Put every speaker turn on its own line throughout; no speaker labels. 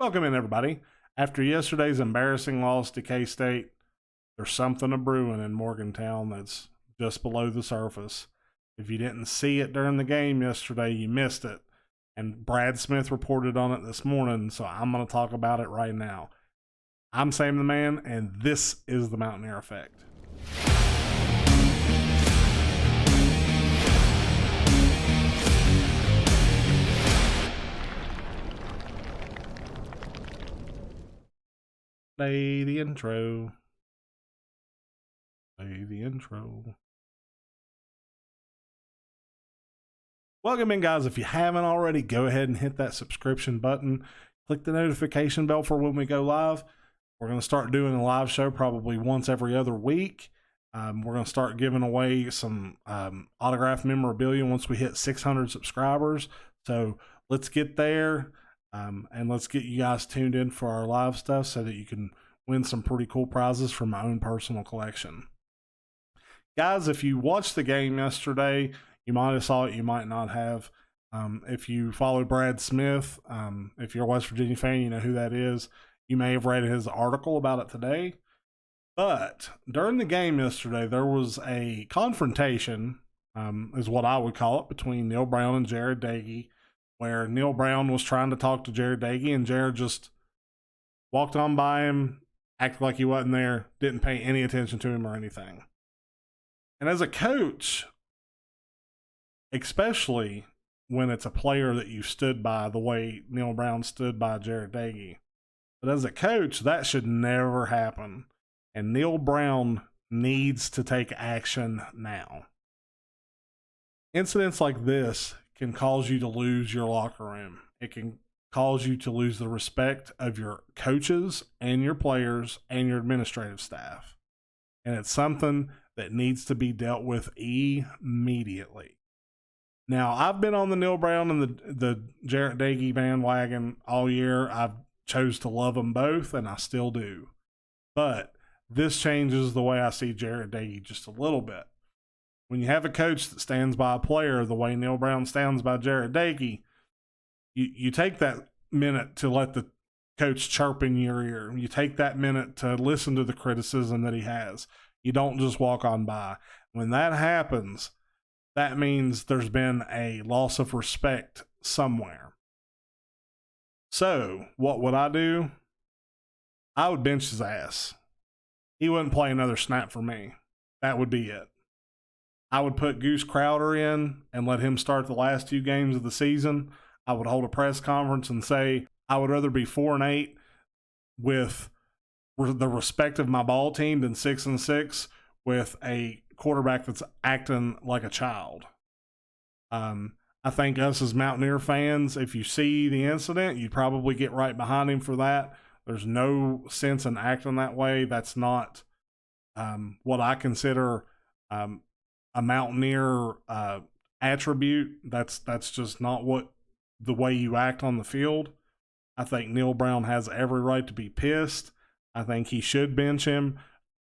Welcome in, everybody. After yesterday's embarrassing loss to K-State, there's something a-brewing in Morgantown that's just below the surface. If you didn't see it during the game yesterday, you missed it. And Brad Smith reported on it this morning, so I'm going to talk about it right now. I'm Sam the Man, and this is the Mountaineer Effect. Play the intro. Play the intro. Welcome in, guys. If you haven't already, go ahead and hit that subscription button. Click the notification bell for when we go live. We're going to start doing a live show probably once every other week. We're going to start giving away some autographed memorabilia once we hit 600 subscribers. So let's get there. And let's get you guys tuned in for our live stuff so that you can win some pretty cool prizes from my own personal collection. Guys, if you watched the game yesterday, you might have saw it, you might not have. If you follow Brad Smith, if you're a West Virginia fan, you know who that is. You may have read his article about it today. But during the game yesterday, there was a confrontation, is what I would call it, between Neal Brown and Jarret Doeges, where Neal Brown was trying to talk to Jarret Doeges, and Jarret just walked on by him, acted like he wasn't there, didn't pay any attention to him or anything. And as a coach, especially when it's a player that you stood by the way Neal Brown stood by Jarret Doeges, but as a coach, that should never happen. And Neal Brown needs to take action now. Incidents like this can cause you to lose your locker room. It can cause you to lose the respect of your coaches and your players and your administrative staff. And it's something that needs to be dealt with immediately. Now, I've been on the Neal Brown and the Jarret Doeges bandwagon all year. I've chose to love them both, and I still do. But this changes the way I see Jarret Doeges just a little bit. When you have a coach that stands by a player the way Neal Brown stands by Jarret Doeges, you take that minute to let the coach chirp in your ear. You take that minute to listen to the criticism that he has. You don't just walk on by. When that happens, that means there's been a loss of respect somewhere. So, what would I do? I would bench his ass. He wouldn't play another snap for me. That would be it. I would put Goose Crowder in and let him start the last 2 games of the season. I would hold a press conference and say, I would rather be 4-8 with the respect of my ball team than 6-6 with a quarterback that's acting like a child. I think us as Mountaineer fans, if you see the incident, you'd probably get right behind him for that. There's no sense in acting that way. That's not what I consider a Mountaineer attribute. That's just not the way you act on the field. I think Neal Brown has every right to be pissed. I think he should bench him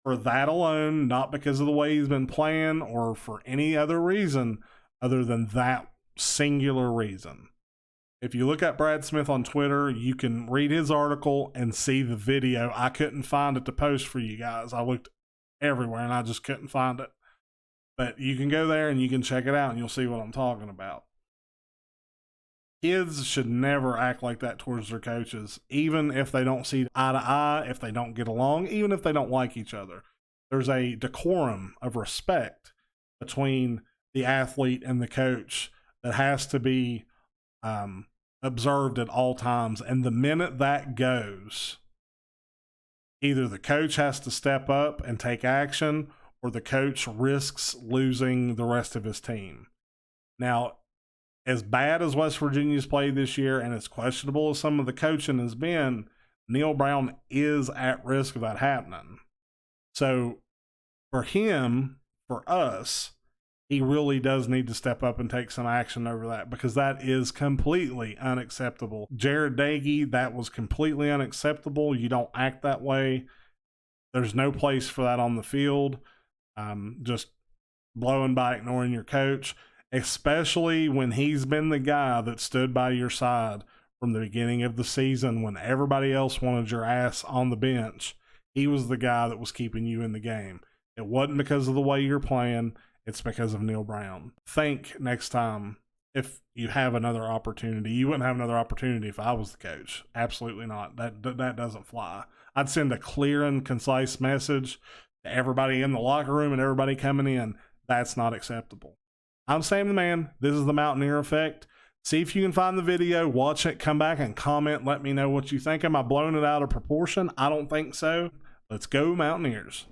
for that alone, not because of the way he's been playing or for any other reason other than that singular reason. If you look at Brad Smith on Twitter, you can read his article and see the video. I couldn't find it to post for you guys. I looked everywhere and I just couldn't find it. But you can go there and you can check it out and you'll see what I'm talking about. Kids should never act like that towards their coaches, even if they don't see eye to eye, if they don't get along, even if they don't like each other. There's a decorum of respect between the athlete and the coach that has to be observed at all times. And the minute that goes, either the coach has to step up and take action, or the coach risks losing the rest of his team. Now, as bad as West Virginia's played this year and as questionable as some of the coaching has been, Neal Brown is at risk of that happening. So for him, for us, he really does need to step up and take some action over that, because that is completely unacceptable. Jarret Doeges, that was completely unacceptable. You don't act that way. There's no place for that on the field. Just blowing by, ignoring your coach, especially when he's been the guy that stood by your side from the beginning of the season when everybody else wanted your ass on the bench. He was the guy that was keeping you in the game. It wasn't because of the way you're playing. It's because of Neal Brown. Think next time if you have another opportunity. You wouldn't have another opportunity if I was the coach. Absolutely not. That doesn't fly. I'd send a clear and concise message to everybody in the locker room and everybody coming in. That's not acceptable. I'm Sam the Man. This is the Mountaineer Effect. See if you can find the video, watch it, come back and comment. Let me know what you think. Am I blowing it out of proportion? I don't think so. Let's go Mountaineers.